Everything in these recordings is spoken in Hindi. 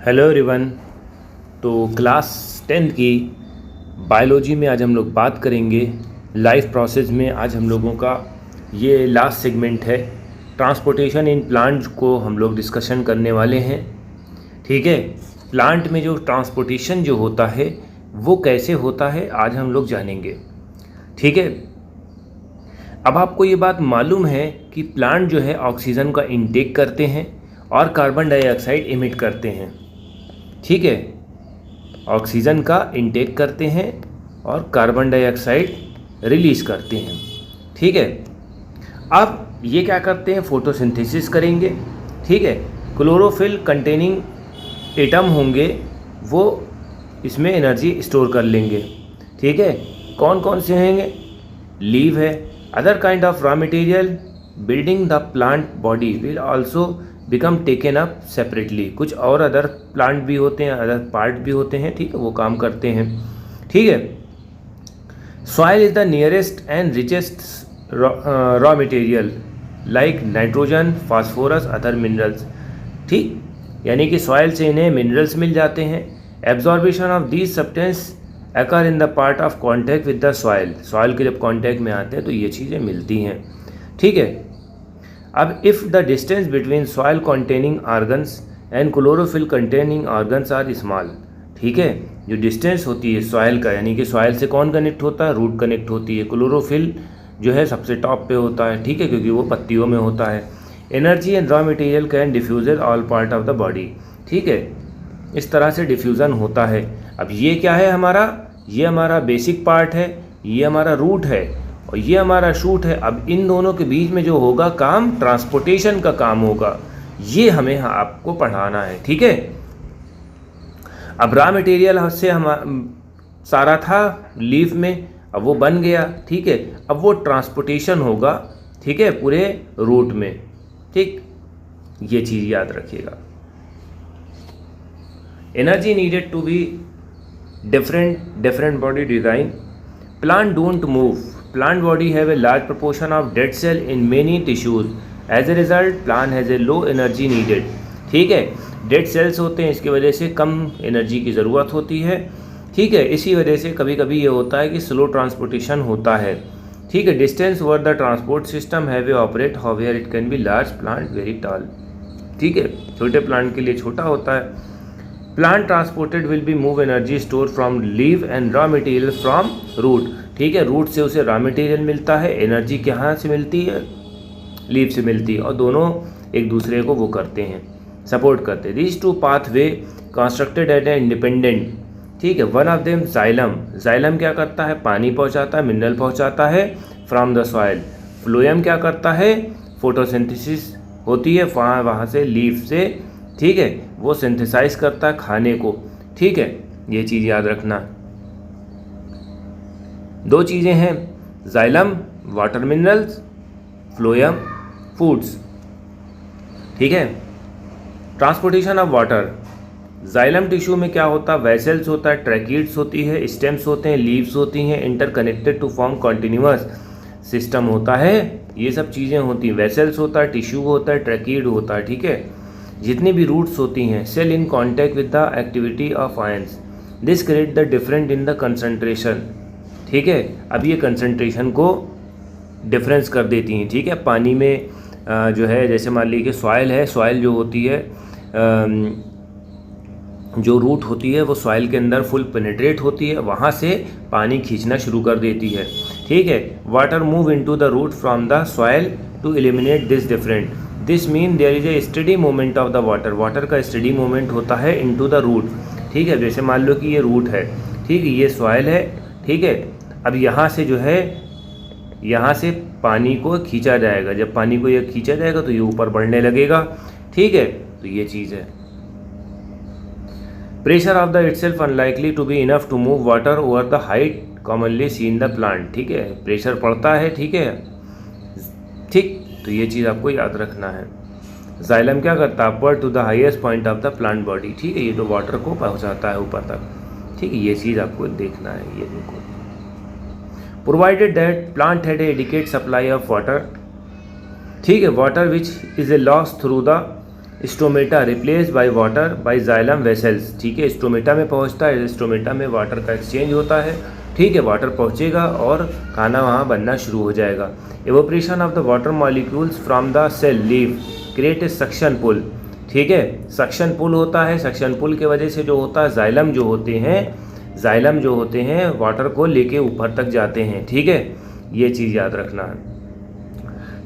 Hello everyone. तो क्लास 10 की बायोलॉजी में आज हम लोग बात करेंगे लाइफ प्रोसेस में। आज हम लोगों का ये लास्ट सेगमेंट है, ट्रांसपोर्टेशन इन प्लांट को हम लोग डिस्कशन करने वाले हैं। ठीक है, प्लांट में जो ट्रांसपोर्टेशन जो होता है वो कैसे होता है आज हम लोग जानेंगे। ठीक है, अब आपको ये बात मालूम है कि प्लांट जो है ऑक्सीजन का इंटेक करते हैं और कार्बन डाइऑक्साइड इमिट करते हैं। ठीक है, ऑक्सीजन का इंटेक करते हैं और कार्बन डाइऑक्साइड रिलीज़ करते हैं। ठीक है, अब ये क्या करते हैं, फोटोसिंथेसिस करेंगे। ठीक है, क्लोरोफिल कंटेनिंग एटम होंगे वो इसमें एनर्जी स्टोर कर लेंगे। ठीक है, कौन कौन से होंगे, लीव है। Other kind of raw material building the plant body will also become taken up separately. कुछ और अदर प्लांट भी होते हैं, अदर पार्ट भी होते हैं। ठीक है, वो काम करते हैं। ठीक है, soil is the nearest and richest raw material like nitrogen, phosphorus, other minerals. ठीक, यानी कि सॉइल से इन्हें मिनरल्स मिल जाते हैं। Absorption of these substance occur in the part of contact with the soil. Soil के जब कॉन्टैक्ट में आते हैं तो ये चीज़ें मिलती हैं। ठीक है, अब if the distance between soil containing organs and chlorophyll containing organs are small. ठीक है, जो डिस्टेंस होती है सॉइल का, यानी कि सॉइल से कौन कनेक्ट होता है, रूट कनेक्ट होती है। क्लोरोफिल जो है सबसे टॉप पे होता है। ठीक है, क्योंकि वो पत्तियों में होता है। Energy and raw material can diffusion all part of the body. ठीक है, इस तरह से डिफ्यूज़न होता है। अब ये क्या है हमारा, ये हमारा बेसिक पार्ट है, ये हमारा रूट है और ये हमारा शूट है। अब इन दोनों के बीच में जो होगा काम, ट्रांसपोर्टेशन का काम होगा, ये हमें आपको पढ़ाना है। ठीक है, अब रॉ मटेरियल से हम सारा था लीफ में, अब वो बन गया। ठीक है, अब वो ट्रांसपोर्टेशन होगा। ठीक है, पूरे रूट में। ठीक, ये चीज़ याद रखिएगा। Energy needed to be different body design. Plant don't move. Plant body have a large proportion of dead cell in many tissues. As a result, plant has a low energy needed. ठीक है, डेड सेल्स होते हैं, इसकी वजह से कम एनर्जी की ज़रूरत होती है। ठीक है, इसी वजह से कभी कभी ये होता है कि स्लो ट्रांसपोर्टेशन होता है। ठीक है, distance over the transport system have a operate however it can be large plant very tall. ठीक है, छोटे प्लांट के लिए छोटा होता है। Plant transported will be move energy store from leave and raw material from root. ठीक है, रूट से उसे रॉ मटेरियल मिलता है, एनर्जी कहाँ से मिलती है, लीव से मिलती है, और दोनों एक दूसरे को वो करते हैं, सपोर्ट करते हैं। This two pathway constructed at a independent. ठीक है, one of them xylem. Xylem क्या करता है, पानी पहुँचाता है, मिनरल पहुँचाता है फ्रॉम द सॉइल। फ्लोएम क्या करता है, फोटोसिंथेसिस होती है वहाँ से लीफ से। ठीक है, वो सिंथेसाइज करता है खाने को। ठीक है, ये चीज़ याद रखना। दो चीज़ें हैं, xylem water minerals, phloem foods. ठीक है, transportation of water. Xylem tissue में क्या होता है, वेसल्स होता है, ट्रैकीड्स होती है, स्टेम्स होते हैं, लीव्स होती हैं, interconnected to form continuous system होता है। ये सब चीज़ें होती हैं, वेसल्स होता है, टिश्यू होता है, ट्रैकीड होता है। ठीक है, जितनी भी रूट्स होती हैं, cell in contact with the activity of ions, this create the different in the concentration. ठीक है, अब ये कंसंट्रेशन को डिफरेंस कर देती हैं। ठीक है, पानी में जो है, जैसे मान लीजिए सॉइल है, सॉइल जो होती है, जो रूट होती है वो सॉइल के अंदर फुल पेनिट्रेट होती है, वहाँ से पानी खींचना शुरू कर देती है। ठीक है, water move into the root from the soil to eliminate this different. This mean there is a study movement of the water. Water का स्टडी मूवमेंट होता है इनटू द रूट। ठीक है, जैसे मान लो कि ये रूट है, ठीक है, ये सॉइल है। ठीक है, अब यहाँ से जो है, यहाँ से पानी को खींचा जाएगा। जब पानी को ये खींचा जाएगा तो ये ऊपर बढ़ने लगेगा। ठीक है, तो ये चीज़ है। Pressure of the itself unlikely to be enough to move water over the height commonly seen the plant. ठीक है, प्रेशर पड़ता है। ठीक है, ठीक, तो ये चीज़ आपको याद रखना है। जाइलम क्या करता है, upward to the highest point of the plant body. ठीक है, ये तो वाटर को पहुंचाता है ऊपर तक। ठीक है, ये चीज़ आपको देखना है। ये देखो, provided that plant had adequate supply of water. ठीक है, water which is a loss through the stomata replace by water bye xylem vessels, ठीक है, स्टोमेटा में पहुंचता है, स्टोमेटा में वाटर का एक्सचेंज होता है, ठीक है, वाटर पहुंचेगा और खाना वहां बनना शुरू हो जाएगा। Evaporation of the water molecules from the cell leave create a suction pull, ठीक है, सक्शन पुल होता है, सक्शन पुल की वजह से जो होता है जाइलम जो होते हैं वाटर को लेके ऊपर तक जाते हैं, ठीक है, ये चीज़ याद रखना है।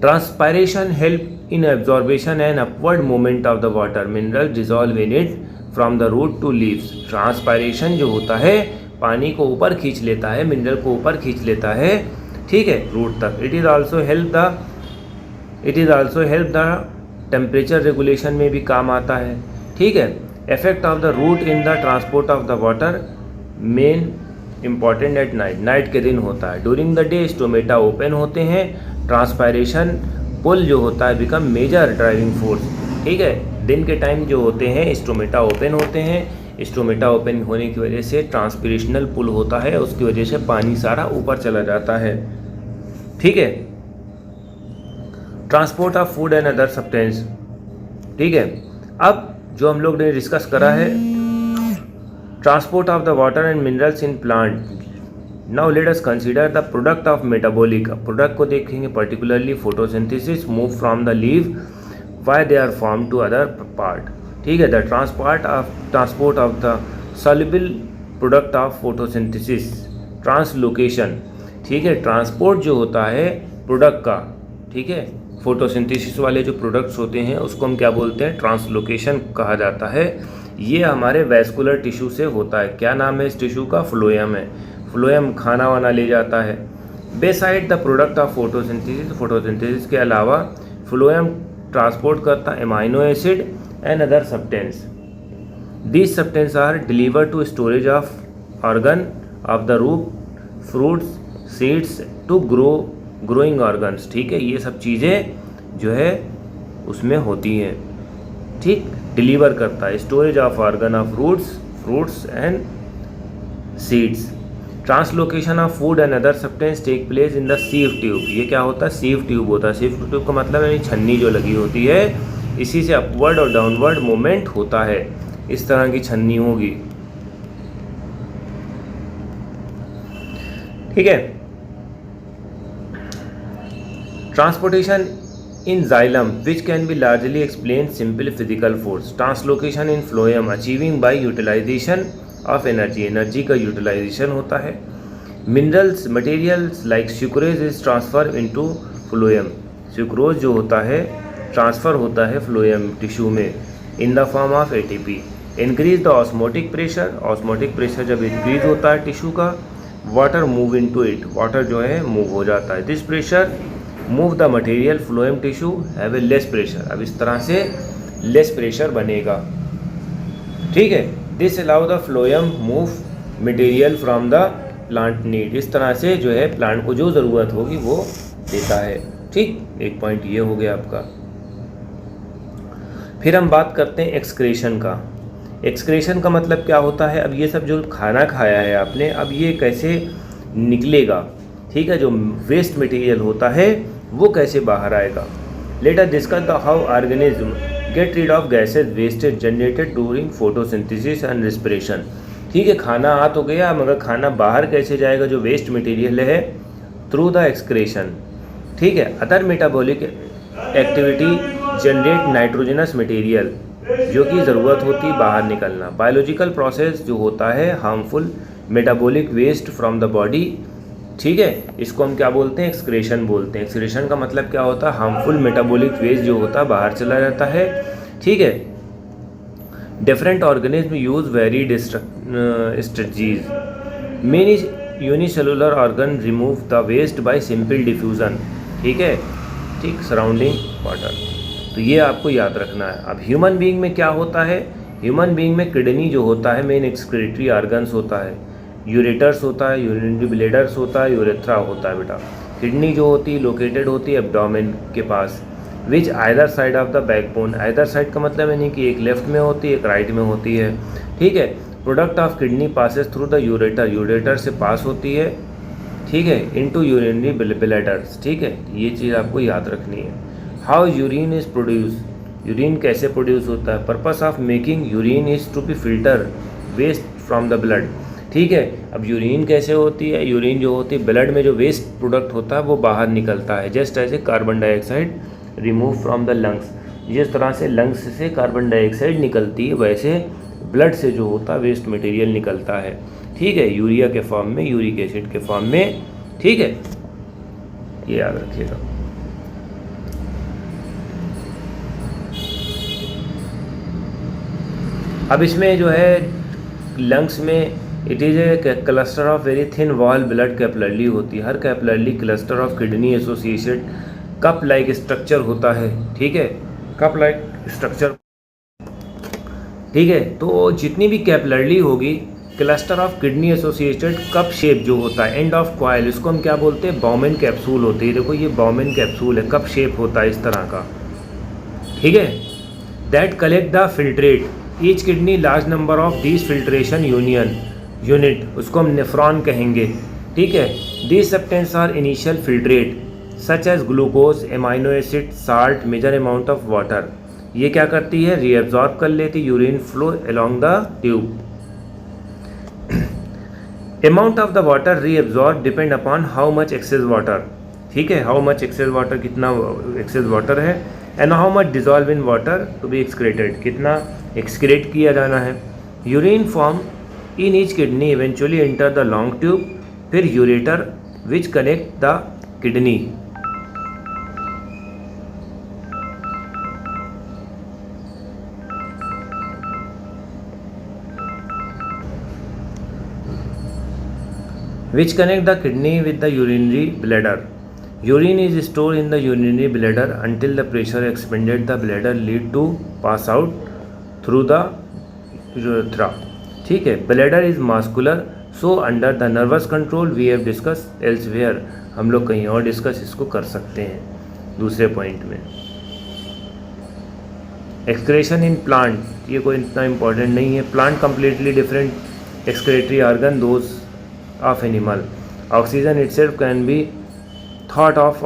Transpiration help in absorption and upward movement of the water mineral dissolve in it from the root to leaves. Transpiration जो होता है पानी को ऊपर खींच लेता है, मिनरल को ऊपर खींच लेता है, ठीक है, रूट तक। It is also help the temperature regulation में भी काम आता है, ठीक है। Effect of the root in the transport of the water main important at night, night के दिन होता है। During the day stomata open होते हैं, ट्रांसपायरेशन पुल जो होता है बिकम मेजर ड्राइविंग फोर्स, ठीक है। दिन के टाइम जो होते हैं स्टोमेटा ओपन होते हैं, स्टोमेटा ओपन होने की वजह से ट्रांसपिरेशनल पुल होता है, उसकी वजह से पानी सारा ऊपर चला जाता है, ठीक है। Transport of food and other substance, ठीक है। अब जो हम लोग ने डिस्कस करा है transport of the water and minerals in plant. Now let us consider the product of metabolic, product को देखेंगे, particularly photosynthesis move from the leave why they are form to other part, ठीक है। The transport of the soluble product of photosynthesis, translocation, ठीक है, ट्रांसपोर्ट जो होता है प्रोडक्ट का, ठीक है, फोटोसिंथेसिस वाले जो प्रोडक्ट्स होते हैं उसको हम क्या बोलते हैं, ट्रांसलोकेशन कहा जाता है। ये हमारे वैस्कुलर टिश्यू से होता है। क्या नाम है इस टिश्यू का, फ्लोएम है। फ्लोएम खाना वाना ले जाता है। Beside the product of photosynthesis, photosynthesis के अलावा फ्लोएम ट्रांसपोर्ट करता है amino acid and other substance. These substance are deliver to storage of organ of the root, fruits, seeds to growing organs, ठीक है। ये सब चीज़ें जो है उसमें होती हैं, ठीक, डिलीवर करता है storage of organ of fruits and seeds. Translocation of food and other substance take place in the sieve tube. ये क्या होता है, सीव ट्यूब होता है। सीव ट्यूब का मतलब है छन्नी जो लगी होती है, इसी से अपवर्ड और डाउनवर्ड मूवमेंट होता है। इस तरह की छन्नी होगी, ठीक है। Transportation in xylem which can be largely explained simple physical force, translocation in phloem achieving by utilization of energy, energy का यूटिलाइजेशन होता है। Minerals materials like sucrose is transfer into phloem, sucrose जो होता है ट्रांसफ़र होता है फ्लोएम टिश्यू में in the form of ATP. Increase the osmotic pressure, osmotic pressure जब इंक्रीज होता है टिश्यू का, water move into it, water जो है मूव हो जाता है। This pressure move the material phloem tissue have a less pressure, अब इस तरह से लेस प्रेशर बनेगा, ठीक है। This allow the phloem move material from the plant need, इस तरह से जो है प्लांट को जो ज़रूरत होगी वो देता है, ठीक। एक पॉइंट ये हो गया आपका। फिर हम बात करते हैं एक्सक्रेशन का। एक्सक्रेशन का मतलब क्या होता है, अब ये सब जो खाना खाया है आपने, अब ये कैसे निकलेगा, ठीक है, जो वेस्ट मटेरियल होता है वो कैसे बाहर आएगा। Let us discuss the how organism get rid of gases wastage generated during photosynthesis and respiration, ठीक है। खाना आ तो गया, मगर खाना बाहर कैसे जाएगा जो वेस्ट मटेरियल है, थ्रू द एक्सक्रेशन, ठीक है। Other metabolic activity generate nitrogenous material, जो कि ज़रूरत होती है बाहर निकलना। बायोलॉजिकल प्रोसेस जो होता है harmful metabolic waste from the body, ठीक है, इसको हम क्या बोलते हैं, एक्सक्रेशन बोलते हैं। एक्सक्रेशन का मतलब क्या होता है, हार्मफुल मेटाबॉलिक वेस्ट जो होता है बाहर चला जाता है, ठीक है। Different organism use very strategies, many unicellular organ remove the waste by simple diffusion, ठीक है, ठीक, सराउंडिंग वाटर। तो ये आपको याद रखना है। अब ह्यूमन बीइंग में क्या होता है, ह्यूमन बीइंग में किडनी जो होता है मेन एक्सक्रीटरी ऑर्गन्स होता है, यूरेटर्स होता है, यूरिनरी ब्लैडर्स होता है, यूरेथ्रा होता है बेटा। किडनी जो होती है लोकेटेड होती है एब्डोमेन के पास, which either side of the backbone, either side का मतलब है नहीं कि एक लेफ्ट में होती है एक राइट में होती है, ठीक है। Product of kidney passes through the ureter, ureter से पास होती है, ठीक है, इनटू यूरिनरी ब्लैडर्स, ठीक है। ये चीज़ आपको याद रखनी है। How urine is produce, urine कैसे प्रोड्यूस होता है? Purpose of making urine is to be filter waste from the blood. ठीक है, अब यूरिन कैसे होती है? यूरिन जो होती है ब्लड में जो वेस्ट प्रोडक्ट होता है वो बाहर निकलता है, just as a carbon dioxide remove from the lungs. जिस तरह से लंग्स से कार्बन डाइऑक्साइड निकलती है वैसे ब्लड से जो होता है वेस्ट मटेरियल निकलता है। ठीक है, यूरिया के फॉर्म में, यूरिक एसिड के फॉर्म में। ठीक है, ये याद रखिएगा। अब इसमें जो है लंग्स में it is a cluster of very thin wall blood capillary होती है। हर capillary cluster of kidney associated cup like structure होता है। ठीक है, कप लाइक स्ट्रक्चर। ठीक है, तो जितनी भी कैपिलरी होगी cluster of kidney associated cup shape जो होता है, एंड ऑफ कॉइल, इसको हम क्या बोलते हैं? बॉमेन कैप्सूल होती है। देखो ये बॉमेन कैप्सूल है, कप शेप होता है इस तरह का। ठीक है, that collect the filtrate each kidney large number of these filtration unit, उसको हम नेफ्रॉन कहेंगे। ठीक है, these substance are initial filtrate such as glucose, amino acid, salt, major amount of water. ये क्या करती है? रीअब्जॉर्ब कर लेती urine flow along the tube. Amount of the water reabsorb depend upon how much excess water. ठीक है, हाउ मच एक्सेस वाटर, कितना एक्सेस वाटर है, and how much dissolve in water to be excreted, कितना एक्सक्रेट किया जाना है। Urine form in each kidney eventually enter the long tube, फिर ureter which connect the kidney. which connect the kidney with the urinary bladder. Urine is stored in the urinary bladder until the pressure expanded the bladder lead to pass out through the urethra. ठीक है, bladder is muscular, so under the nervous control we have discussed elsewhere. हम लोग कहीं और डिस्कस इसको कर सकते हैं दूसरे पॉइंट में। एक्सक्रेशन इन प्लांट, ये कोई इतना इम्पोर्टेंट नहीं है। Plant completely different excretory organ those of animal. Oxygen itself can be thought of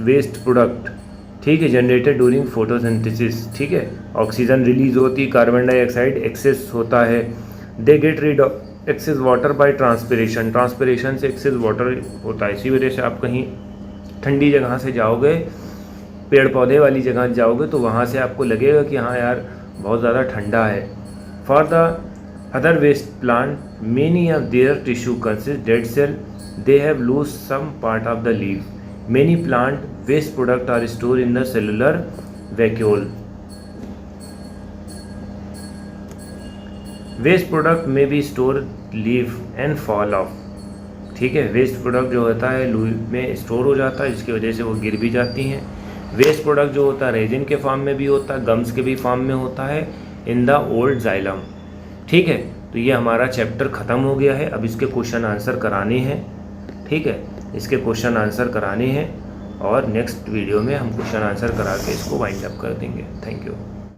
waste product। ठीक है, जनरेटेड ड्यूरिंग फोटोसिंथेसिस। ठीक है, ऑक्सीजन रिलीज होती, कार्बन डाइऑक्साइड एक्सेस होता है। They get rid excess water bye transpiration, transpiration से एक्सेस वाटर होता है। इसी वजह से आप कहीं ठंडी जगह से जाओगे, पेड़ पौधे वाली जगह जाओगे तो वहाँ से आपको लगेगा कि हाँ यार बहुत ज़्यादा ठंडा है। For the other waste plant, many of their tissue consists dead cell, they have lost some part of the leaf. Many plant waste products are stored in the cellular vacuole. Waste product may be stored leaf and fall off। ठीक है, वेस्ट प्रोडक्ट जो होता है लूप में स्टोर हो जाता है, जिसकी वजह से वो गिर भी जाती हैं। वेस्ट प्रोडक्ट जो होता है रेजिन के फॉर्म में भी होता है, गम्स के भी फॉर्म में होता है इन द ओल्ड जाइलम। ठीक है, तो ये हमारा चैप्टर ख़त्म हो गया है। अब इसके क्वेश्चन आंसर कराने हैं। ठीक है, इसके क्वेश्चन आंसर कराने हैं और नेक्स्ट वीडियो में हम क्वेश्चन आंसर करा के इसको वाइंड अप कर देंगे। Thank you.